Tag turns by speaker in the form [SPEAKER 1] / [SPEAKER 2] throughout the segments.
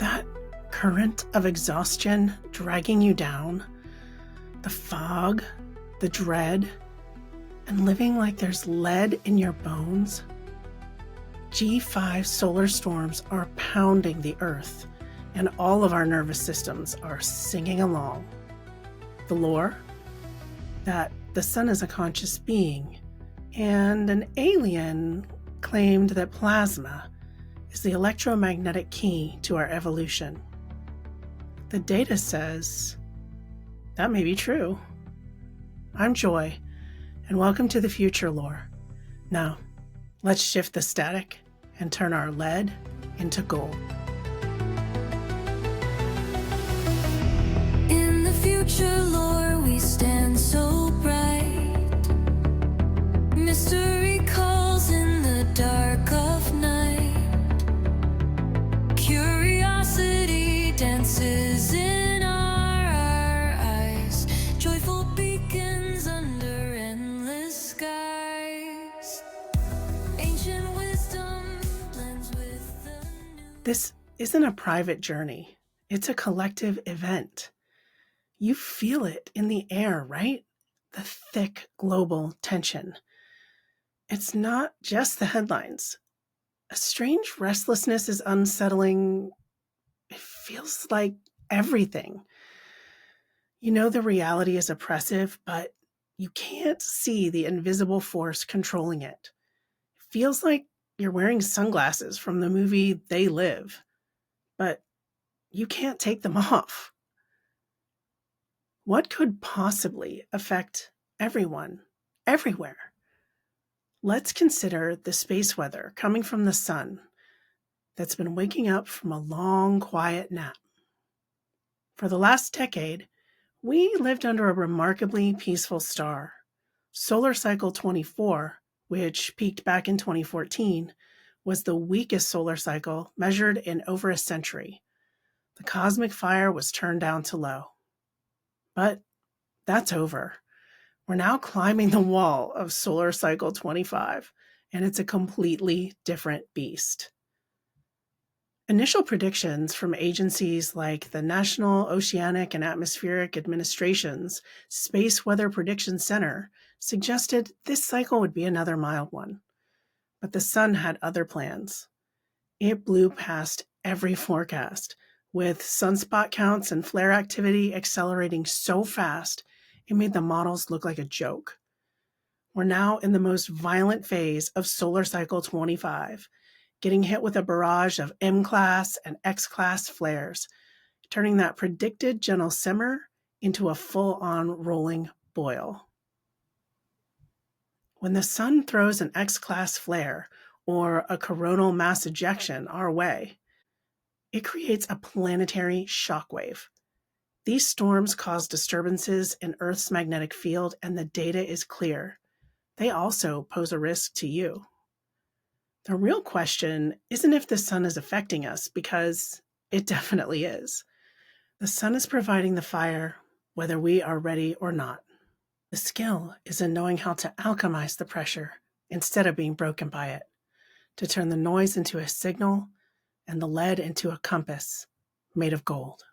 [SPEAKER 1] That current of exhaustion dragging you down, the fog, the dread, and living like there's lead in your bones. G5 solar storms are pounding the earth, and all of our nervous systems are singing along. The lore? That the sun is a conscious being, and an alien claimed that plasma is the electromagnetic key to our evolution. The data says that may be true. I'm Joy, and welcome to the future lore. Now, let's shift the static and turn our lead into gold.
[SPEAKER 2] In the future lore, we stand so bright. Mystery calls in the dark of night. Curiosity dances in our eyes. Joyful beacons under endless skies. Ancient wisdom blends with the new.
[SPEAKER 1] This isn't a private journey. It's a collective event. You feel it in the air, right? The thick global tension. It's not just the headlines. A strange restlessness is unsettling. It feels like everything. You know the reality is oppressive, but you can't see the invisible force controlling it. It feels like you're wearing sunglasses from the movie They Live, but you can't take them off. What could possibly affect everyone, everywhere? Let's consider the space weather coming from the sun that's been waking up from a long, quiet nap. For the last decade, we lived under a remarkably peaceful star. Solar cycle 24, which peaked back in 2014, was the weakest solar cycle measured in over a century. The cosmic fire was turned down to low. But that's over. We're now climbing the wall of solar cycle 25, and it's a completely different beast. Initial predictions from agencies like the National Oceanic and Atmospheric Administration's Space Weather Prediction Center suggested this cycle would be another mild one. But the sun had other plans. It blew past every forecast, with sunspot counts and flare activity accelerating so fast, it made the models look like a joke. We're now in the most violent phase of solar cycle 25, getting hit with a barrage of M-class and X-class flares, turning that predicted gentle simmer into a full-on rolling boil. When the sun throws an X-class flare or a coronal mass ejection our way, it creates a planetary shockwave. These storms cause disturbances in Earth's magnetic field, and the data is clear. They also pose a risk to you. The real question isn't if the sun is affecting us, because it definitely is. The sun is providing the fire, whether we are ready or not. The skill is in knowing how to alchemize the pressure instead of being broken by it, to turn the noise into a signal and the lead into a compass made of gold.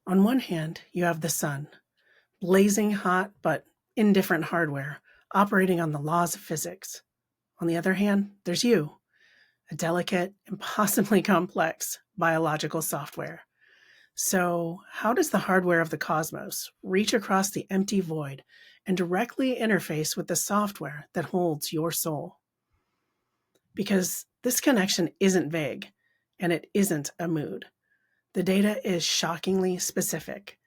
[SPEAKER 1] On one hand, you have the sun, blazing hot but indifferent hardware, operating on the laws of physics. On the other hand, there's you, a delicate, impossibly complex biological software. So, how does the hardware of the cosmos reach across the empty void and directly interface with the software that holds your soul? Because this connection isn't vague, and it isn't a mood. The data is shockingly specific.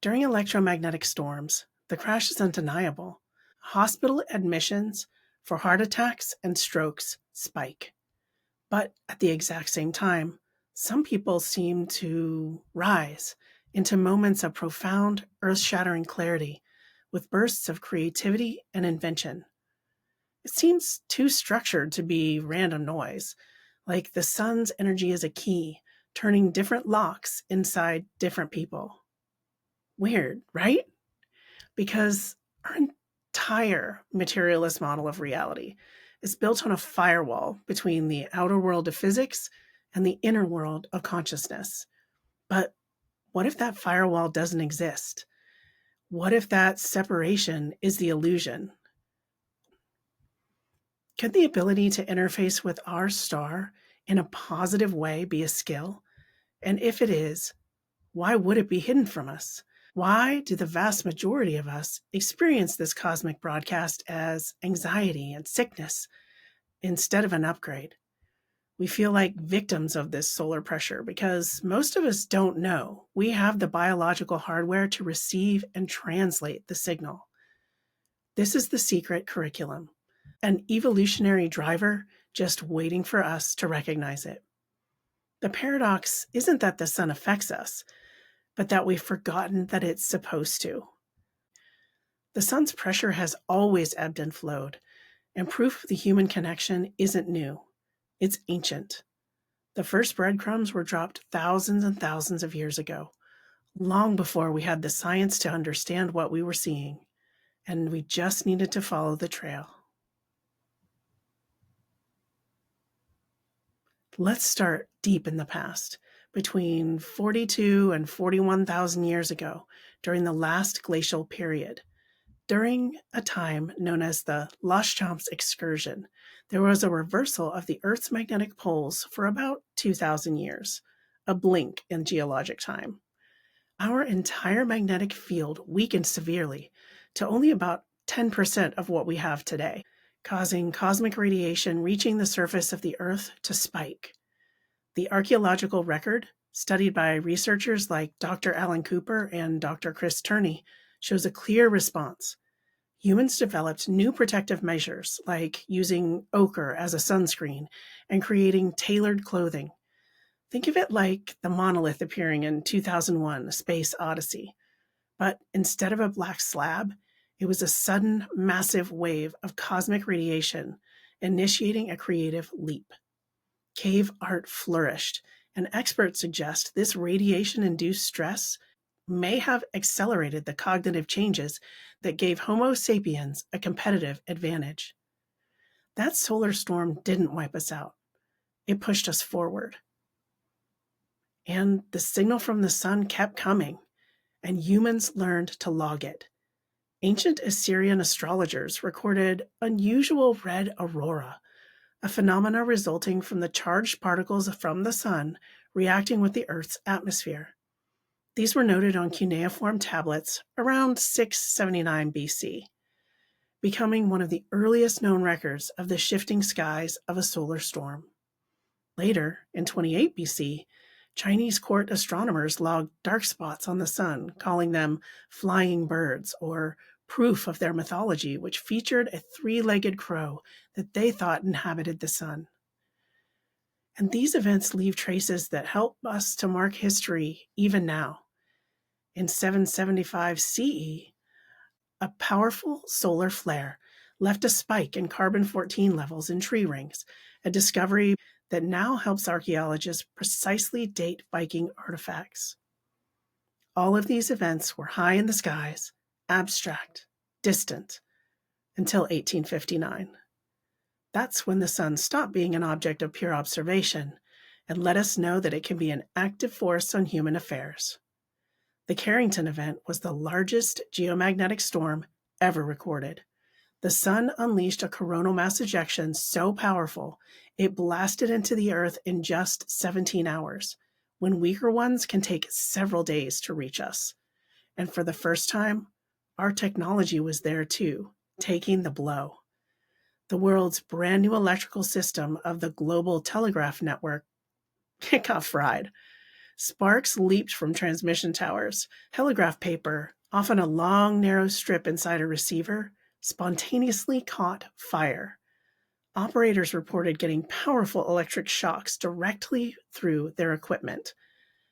[SPEAKER 1] During electromagnetic storms, the crash is undeniable. Hospital admissions for heart attacks and strokes spike. But at the exact same time, some people seem to rise into moments of profound, earth-shattering clarity with bursts of creativity and invention. It seems too structured to be random noise, like the sun's energy is a key, turning different locks inside different people. Weird, right? Because our entire materialist model of reality is built on a firewall between the outer world of physics and the inner world of consciousness. But what if that firewall doesn't exist? What if that separation is the illusion? Could the ability to interface with our star in a positive way be a skill? And if it is, why would it be hidden from us? Why do the vast majority of us experience this cosmic broadcast as anxiety and sickness instead of an upgrade? We feel like victims of this solar pressure because most of us don't know we have the biological hardware to receive and translate the signal. This is the secret curriculum, an evolutionary driver just waiting for us to recognize it. The paradox isn't that the sun affects us, but that we've forgotten that it's supposed to. The sun's pressure has always ebbed and flowed, and proof of the human connection isn't new. It's ancient. The first breadcrumbs were dropped thousands and thousands of years ago, long before we had the science to understand what we were seeing, and we just needed to follow the trail. Let's start deep in the past, between 42 and 41,000 years ago, during the last glacial period. During a time known as the Leuchtturm's excursion, there was a reversal of the Earth's magnetic poles for about 2,000 years, a blink in geologic time. Our entire magnetic field weakened severely to only about 10% of what we have today, causing cosmic radiation reaching the surface of the Earth to spike. The archaeological record, studied by researchers like Dr. Alan Cooper and Dr. Chris Turney, shows a clear response. Humans developed new protective measures like using ochre as a sunscreen and creating tailored clothing. Think of it like the monolith appearing in 2001: A Space Odyssey. But instead of a black slab, it was a sudden, massive wave of cosmic radiation, initiating a creative leap. Cave art flourished, and experts suggest this radiation-induced stress may have accelerated the cognitive changes that gave Homo sapiens a competitive advantage. That solar storm didn't wipe us out. It pushed us forward. And the signal from the sun kept coming, and humans learned to log it. Ancient Assyrian astrologers recorded unusual red aurora, a phenomena resulting from the charged particles from the sun reacting with the Earth's atmosphere. These were noted on cuneiform tablets around 679 BC, becoming one of the earliest known records of the shifting skies of a solar storm. Later, in 28 BC, Chinese court astronomers logged dark spots on the sun, calling them flying birds, or proof of their mythology, which featured a three-legged crow that they thought inhabited the sun. And these events leave traces that help us to mark history even now. In 775 CE, a powerful solar flare left a spike in carbon-14 levels in tree rings, a discovery that now helps archaeologists precisely date Viking artifacts. All of these events were high in the skies, abstract, distant, until 1859. That's when the sun stopped being an object of pure observation and let us know that it can be an active force on human affairs. The Carrington event was the largest geomagnetic storm ever recorded. The sun unleashed a coronal mass ejection so powerful it blasted into the Earth in just 17 hours, when weaker ones can take several days to reach us. And for the first time, our technology was there too, taking the blow. The world's brand new electrical system of the global telegraph network, it got fried. Sparks leaped from transmission towers. Telegraph paper, often a long, narrow strip inside a receiver, spontaneously caught fire. Operators reported getting powerful electric shocks directly through their equipment.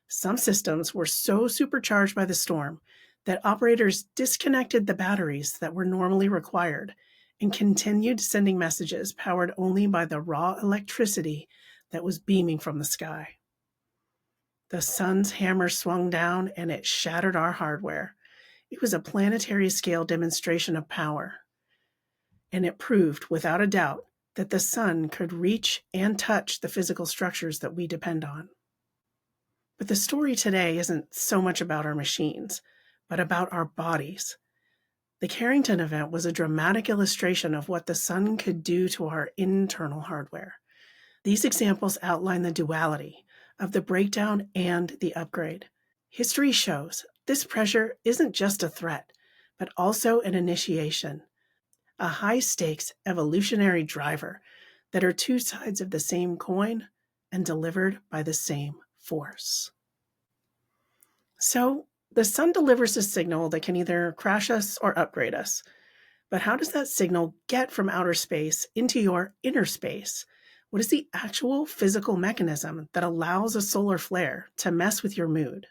[SPEAKER 1] Some systems were so supercharged by the storm that operators disconnected the batteries that were normally required and continued sending messages powered only by the raw electricity that was beaming from the sky. The sun's hammer swung down and it shattered our hardware. It was a planetary scale demonstration of power. And it proved, without a doubt, that the sun could reach and touch the physical structures that we depend on. But the story today isn't so much about our machines, but about our bodies. The Carrington event was a dramatic illustration of what the sun could do to our internal hardware. These examples outline the duality of the breakdown and the upgrade. History shows this pressure isn't just a threat, but also an initiation, a high-stakes evolutionary driver that are two sides of the same coin and delivered by the same force. So, the sun delivers a signal that can either crash us or upgrade us. But how does that signal get from outer space into your inner space? What is the actual physical mechanism that allows a solar flare to mess with your mood?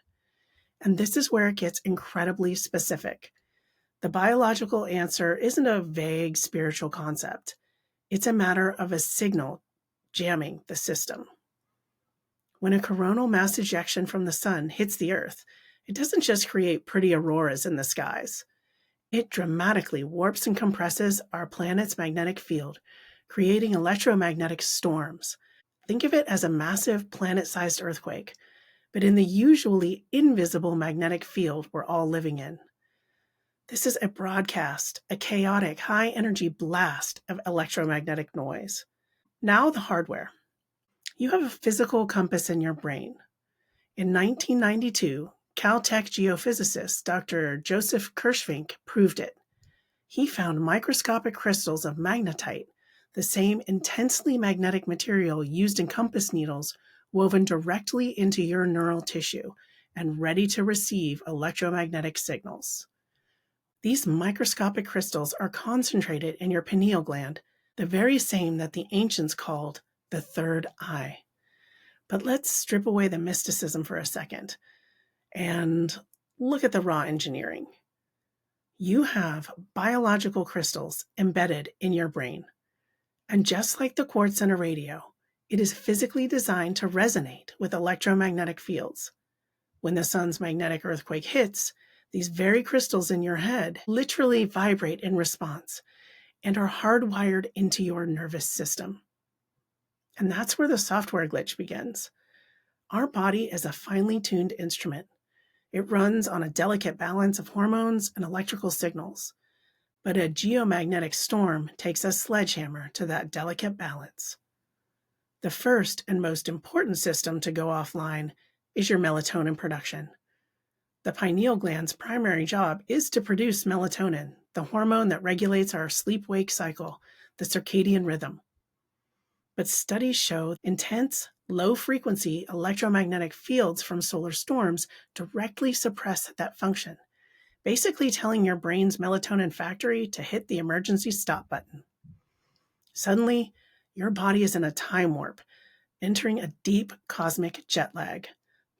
[SPEAKER 1] And this is where it gets incredibly specific. The biological answer isn't a vague spiritual concept. It's a matter of a signal jamming the system. When a coronal mass ejection from the sun hits the Earth, it doesn't just create pretty auroras in the skies. It dramatically warps and compresses our planet's magnetic field, creating electromagnetic storms. Think of it as a massive planet-sized earthquake, but in the usually invisible magnetic field we're all living in. This is a broadcast, a chaotic, high-energy blast of electromagnetic noise. Now the hardware. You have a physical compass in your brain. In 1992, Caltech geophysicist Dr. Joseph Kirschvink proved it. He found microscopic crystals of magnetite, the same intensely magnetic material used in compass needles, woven directly into your neural tissue and ready to receive electromagnetic signals. These microscopic crystals are concentrated in your pineal gland, the very same that the ancients called the third eye. But let's strip away the mysticism for a second and look at the raw engineering. You have biological crystals embedded in your brain. And just like the quartz in a radio, it is physically designed to resonate with electromagnetic fields. When the sun's magnetic earthquake hits, these very crystals in your head literally vibrate in response and are hardwired into your nervous system. And that's where the software glitch begins. Our body is a finely tuned instrument. It runs on a delicate balance of hormones and electrical signals. But a geomagnetic storm takes a sledgehammer to that delicate balance. The first and most important system to go offline is your melatonin production. The pineal gland's primary job is to produce melatonin, the hormone that regulates our sleep-wake cycle, the circadian rhythm. But studies show intense, low-frequency electromagnetic fields from solar storms directly suppress that function, basically telling your brain's melatonin factory to hit the emergency stop button. Suddenly, your body is in a time warp, entering a deep cosmic jet lag.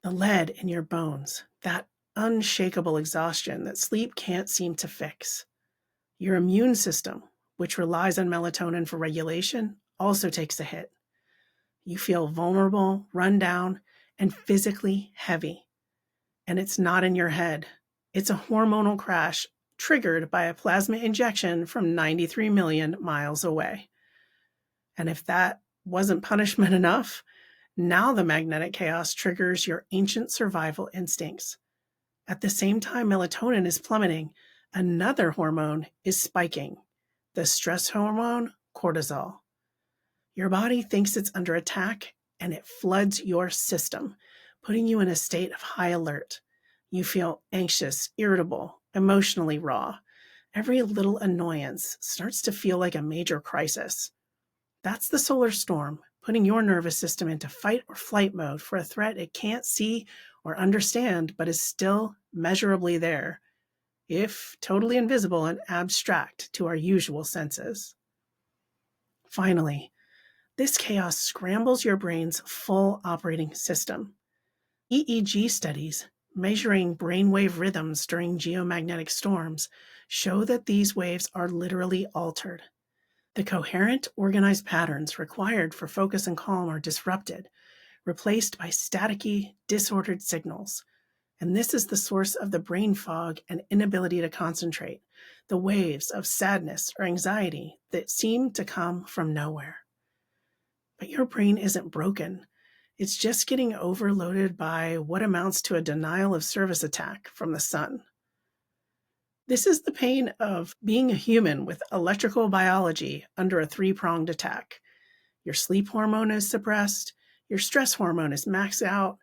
[SPEAKER 1] The lead in your bones, that unshakable exhaustion that sleep can't seem to fix. Your immune system, which relies on melatonin for regulation, also takes a hit. You feel vulnerable, run down, and physically heavy. And it's not in your head. It's a hormonal crash triggered by a plasma injection from 93 million miles away. And if that wasn't punishment enough, now the magnetic chaos triggers your ancient survival instincts. At the same time melatonin is plummeting, another hormone is spiking, the stress hormone cortisol. Your body thinks it's under attack, and it floods your system, putting you in a state of high alert. You feel anxious, irritable, emotionally raw. Every little annoyance starts to feel like a major crisis. That's the solar storm, putting your nervous system into fight or flight mode for a threat it can't see or understand, but is still measurably there, if totally invisible and abstract to our usual senses. Finally, this chaos scrambles your brain's full operating system. EEG studies measuring brainwave rhythms during geomagnetic storms show that these waves are literally altered. The coherent, organized patterns required for focus and calm are disrupted, replaced by staticky, disordered signals. And this is the source of the brain fog and inability to concentrate, the waves of sadness or anxiety that seem to come from nowhere. But your brain isn't broken. It's just getting overloaded by what amounts to a denial of service attack from the sun. This is the pain of being a human with electrical biology under a three-pronged attack. Your sleep hormone is suppressed, your stress hormone is maxed out,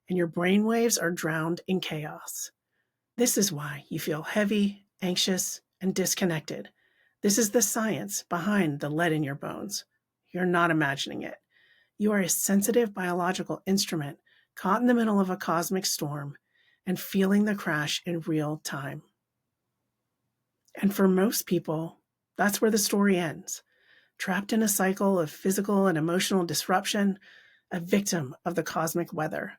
[SPEAKER 1] and your brain waves are drowned in chaos. This is why you feel heavy, anxious, and disconnected. This is the science behind the lead in your bones. You're not imagining it. You are a sensitive biological instrument caught in the middle of a cosmic storm and feeling the crash in real time. And for most people, that's where the story ends. Trapped in a cycle of physical and emotional disruption, a victim of the cosmic weather.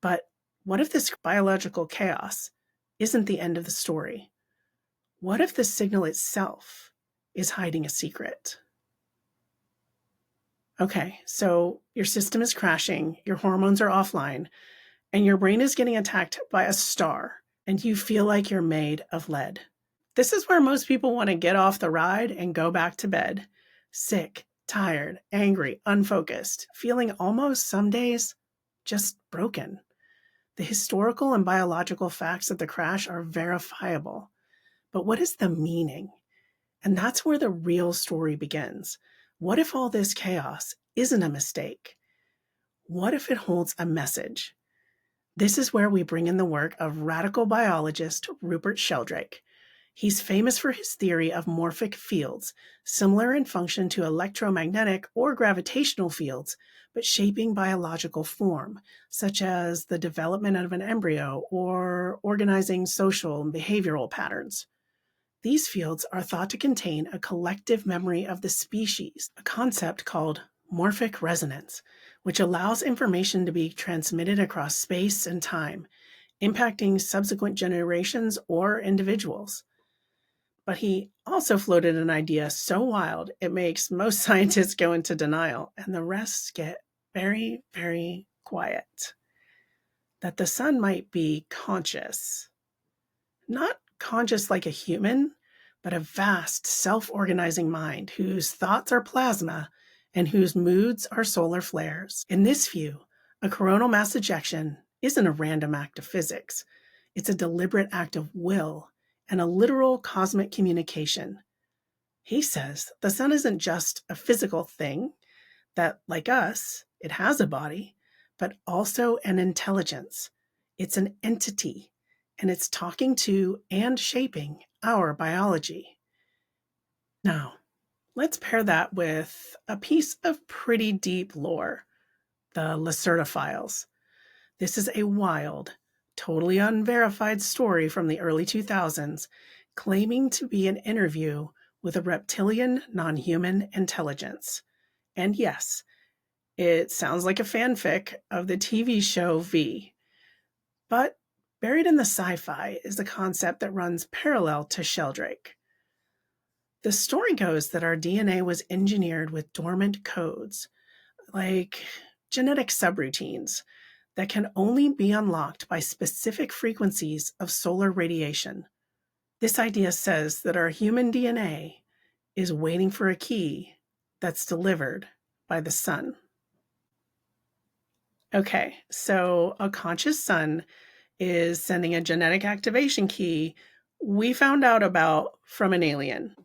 [SPEAKER 1] But what if this biological chaos isn't the end of the story? What if the signal itself is hiding a secret? Okay, so your system is crashing, your hormones are offline, and your brain is getting attacked by a star, and you feel like you're made of lead. This is where most people want to get off the ride and go back to bed. Sick, tired, angry, unfocused, feeling almost some days just broken. The historical and biological facts of the crash are verifiable. But what is the meaning? And that's where the real story begins. What if all this chaos isn't a mistake? What if it holds a message? This is where we bring in the work of radical biologist Rupert Sheldrake. He's famous for his theory of morphic fields, similar in function to electromagnetic or gravitational fields, but shaping biological form, such as the development of an embryo or organizing social and behavioral patterns. These fields are thought to contain a collective memory of the species, a concept called morphic resonance, which allows information to be transmitted across space and time, impacting subsequent generations or individuals. But he also floated an idea so wild it makes most scientists go into denial, and the rest get very, very quiet. That the sun might be conscious. Not conscious like a human, but a vast self-organizing mind whose thoughts are plasma and whose moods are solar flares. In this view, a coronal mass ejection isn't a random act of physics. It's a deliberate act of will and a literal cosmic communication. He says the sun isn't just a physical thing, that, like us, it has a body, but also an intelligence. It's an entity, and it's talking to and shaping our biology. Now, let's pair that with a piece of pretty deep lore, the Lacerda Files. This is a wild, totally unverified story from the early 2000s, claiming to be an interview with a reptilian non-human intelligence. And yes, it sounds like a fanfic of the TV show V. But buried in the sci-fi is a concept that runs parallel to Sheldrake. The story goes that our DNA was engineered with dormant codes, like genetic subroutines, that can only be unlocked by specific frequencies of solar radiation. This idea says that our human DNA is waiting for a key that's delivered by the sun. Okay, so a conscious sun is sending a genetic activation key we found out about from an alien.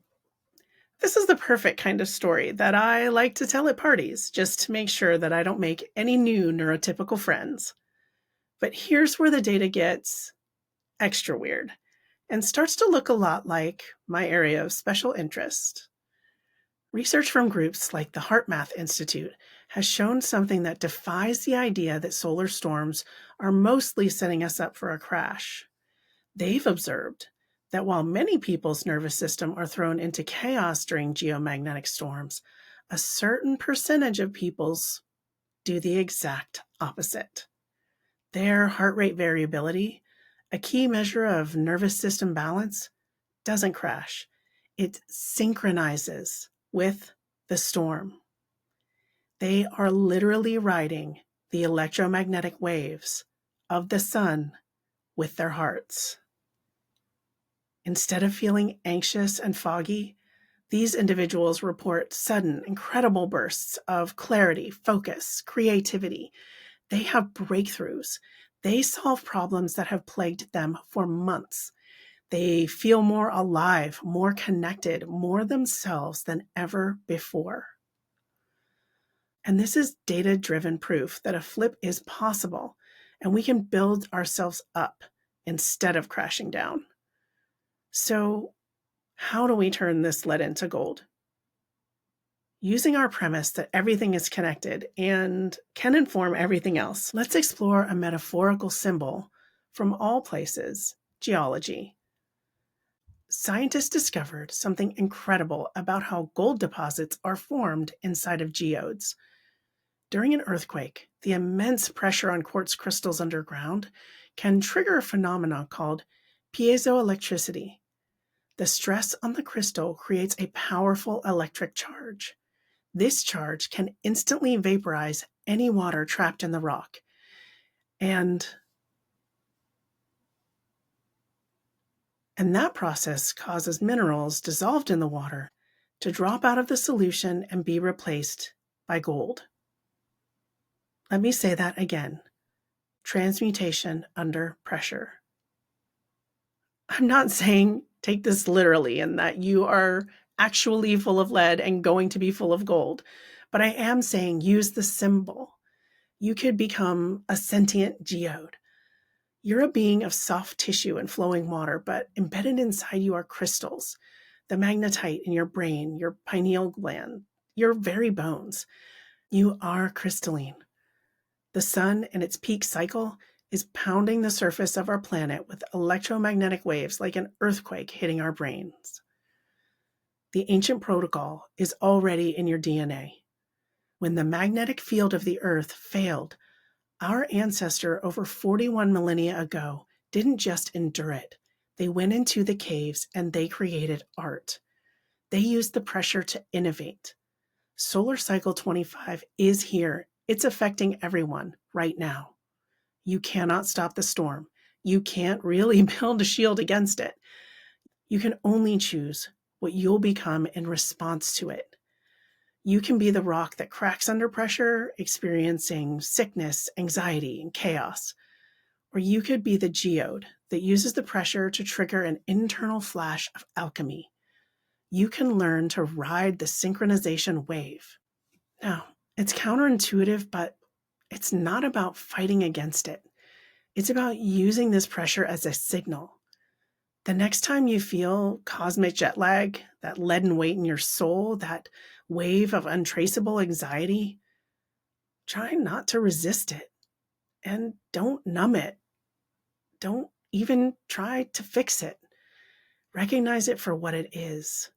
[SPEAKER 1] This is the perfect kind of story that I like to tell at parties, just to make sure that I don't make any new neurotypical friends. But here's where the data gets extra weird and starts to look a lot like my area of special interest. Research from groups like the HeartMath Institute has shown something that defies the idea that solar storms are mostly setting us up for a crash. They've observed that while many people's nervous system are thrown into chaos during geomagnetic storms, a certain percentage of people's do the exact opposite. Their heart rate variability, a key measure of nervous system balance, doesn't crash. It synchronizes with the storm. They are literally riding the electromagnetic waves of the sun with their hearts. Instead of feeling anxious and foggy, these individuals report sudden, incredible bursts of clarity, focus, creativity. They have breakthroughs. They solve problems that have plagued them for months. They feel more alive, more connected, more themselves than ever before. And this is data-driven proof that a flip is possible, and we can build ourselves up instead of crashing down. So, how do we turn this lead into gold? Using our premise that everything is connected and can inform everything else, let's explore a metaphorical symbol from all places, geology. Scientists discovered something incredible about how gold deposits are formed inside of geodes. During an earthquake, the immense pressure on quartz crystals underground can trigger a phenomenon called piezoelectricity. The stress on the crystal creates a powerful electric charge. This charge can instantly vaporize any water trapped in the rock. And that process causes minerals dissolved in the water to drop out of the solution and be replaced by gold. Let me say that again. Transmutation under pressure. I'm not saying take this literally and that you are actually full of lead and going to be full of gold, but I am saying use the symbol. You could become a sentient geode. You're a being of soft tissue and flowing water, but embedded inside you are crystals, the magnetite in your brain, your pineal gland, your very bones. You are crystalline. The sun in its peak cycle is pounding the surface of our planet with electromagnetic waves like an earthquake hitting our brains. The ancient protocol is already in your DNA. When the magnetic field of the earth failed, our ancestor over 41 millennia ago didn't just endure it. They went into the caves and they created art. They used the pressure to innovate. Solar cycle 25 is here. It's affecting everyone right now. You cannot stop the storm. You can't really build a shield against it. You can only choose what you'll become in response to it. You can be the rock that cracks under pressure, experiencing sickness, anxiety, and chaos. Or you could be the geode that uses the pressure to trigger an internal flash of alchemy. You can learn to ride the synchronization wave. Now, it's counterintuitive, but it's not about fighting against it. It's about using this pressure as a signal. The next time you feel cosmic jet lag, that leaden weight in your soul, that wave of untraceable anxiety, try not to resist it. And don't numb it. Don't even try to fix it. Recognize it for what it is.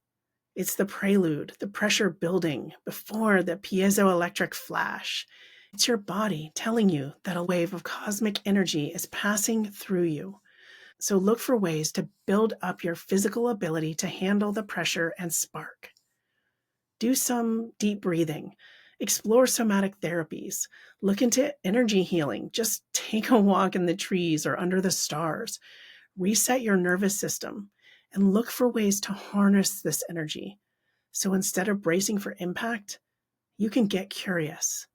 [SPEAKER 1] It's the prelude, the pressure building before the piezoelectric flash. It's your body telling you that a wave of cosmic energy is passing through you. So look for ways to build up your physical ability to handle the pressure and spark. Do some deep breathing. Explore somatic therapies. Look into energy healing. Just take a walk in the trees or under the stars. Reset your nervous system and look for ways to harness this energy. So instead of bracing for impact, you can get curious.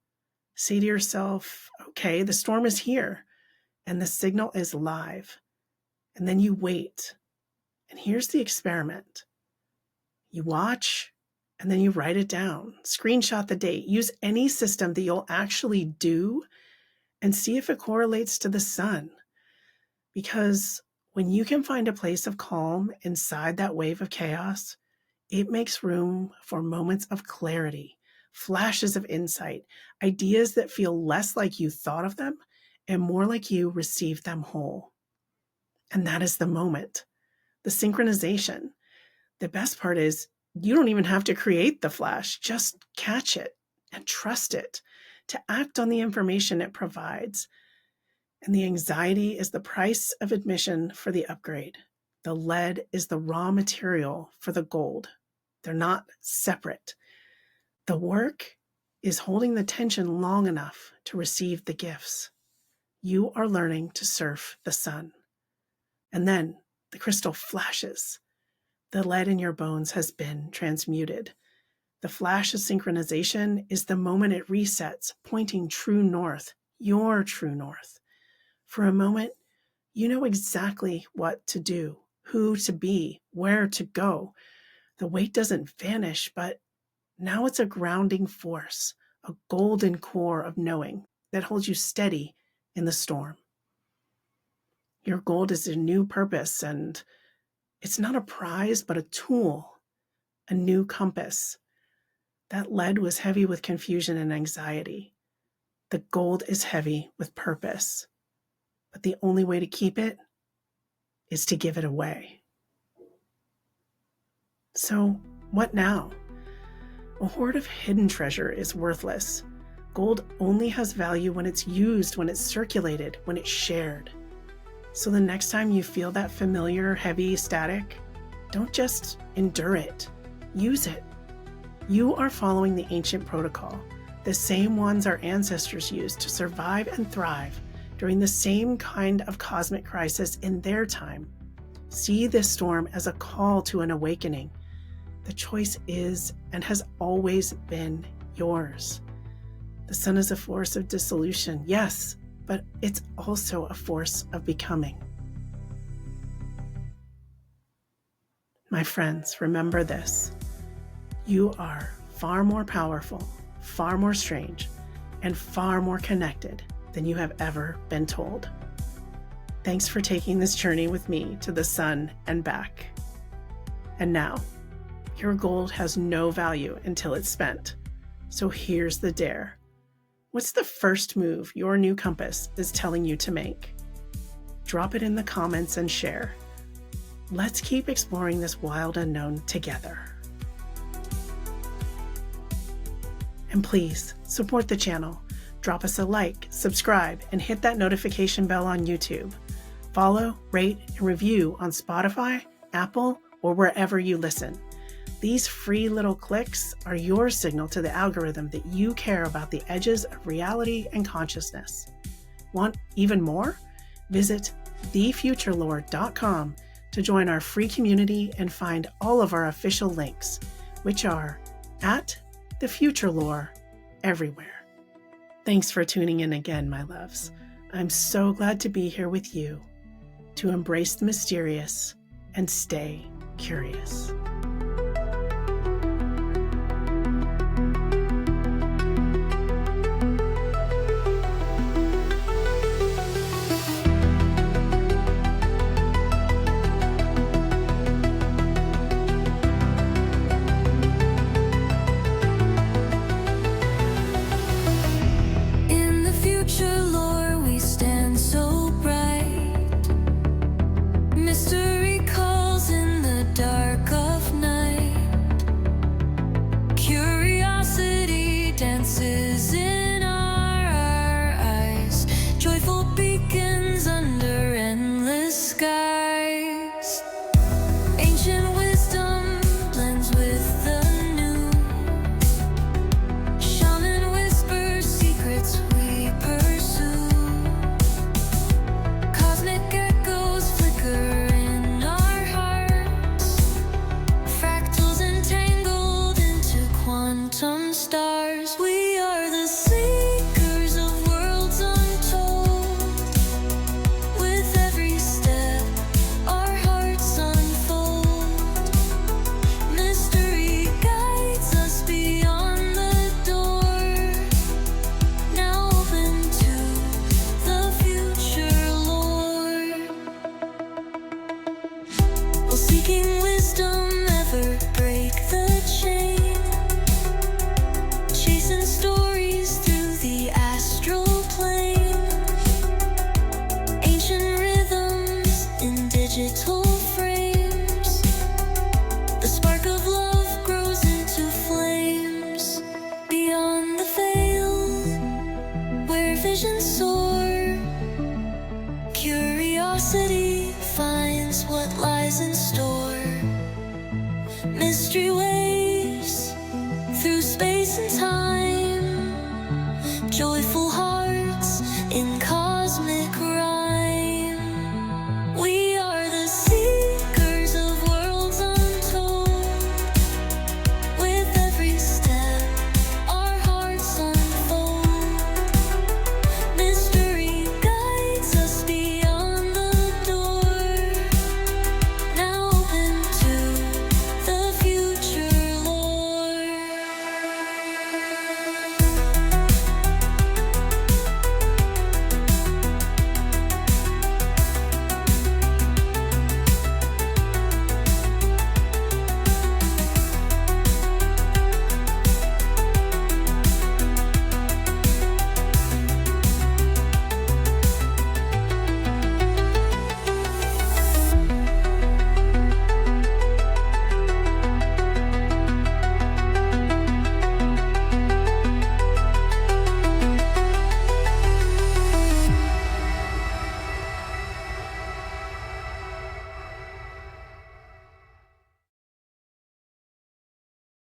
[SPEAKER 1] Say to yourself, okay, the storm is here and the signal is live. And then you wait. And here's the experiment. You watch, and then you write it down. Screenshot the date. Use any system that you'll actually do and see if it correlates to the sun. Because when you can find a place of calm inside that wave of chaos, it makes room for moments of clarity, flashes of insight, ideas that feel less like you thought of them and more like you received them whole. And that is the moment, the synchronization. The best part is you don't even have to create the flash, just catch it and trust it to act on the information it provides. And the anxiety is the price of admission for the upgrade. The lead is the raw material for the gold. They're not separate. The work is holding the tension long enough to receive the gifts. You are learning to surf the sun. And then The crystal flashes. The lead in your bones has been transmuted. The flash of synchronization is the moment it resets, pointing true north, your true north. For a moment, you know exactly what to do, who to be, where to go. The weight doesn't vanish, but now it's a grounding force, a golden core of knowing that holds you steady in the storm. Your gold is a new purpose, and it's not a prize, but a tool, a new compass. That lead was heavy with confusion and anxiety. The gold is heavy with purpose. But the only way to keep it is to give it away. So, what now? A hoard of hidden treasure is worthless. Gold only has value when it's used, when it's circulated, when it's shared. So the next time you feel that familiar, heavy static, don't just endure it. Use it. You are following the ancient protocol, the same ones our ancestors used to survive and thrive during the same kind of cosmic crisis in their time. See this storm as a call to an awakening. The choice is and has always been yours. The sun is a force of dissolution, yes, but it's also a force of becoming. My friends, remember this. You are far more powerful, far more strange, and far more connected than you have ever been told. Thanks for taking this journey with me to the sun and back. And now, your gold has no value until it's spent. So here's the dare. What's the first move your new compass is telling you to make? Drop it in the comments and share. Let's keep exploring this wild unknown together. And please support the channel. Drop us a like, subscribe, and hit that notification bell on YouTube. Follow, rate, and review on Spotify, Apple, or wherever you listen. These free little clicks are your signal to the algorithm that you care about the edges of reality and consciousness. Want even more? Visit thefuturelore.com to join our free community and find all of our official links, which are at The Future Lore everywhere. Thanks for tuning in again, my loves. I'm so glad to be here with you to embrace the mysterious and stay curious.
[SPEAKER 2] Curiosity finds what lies in store. Mystery waves through space and time. Joyful heart.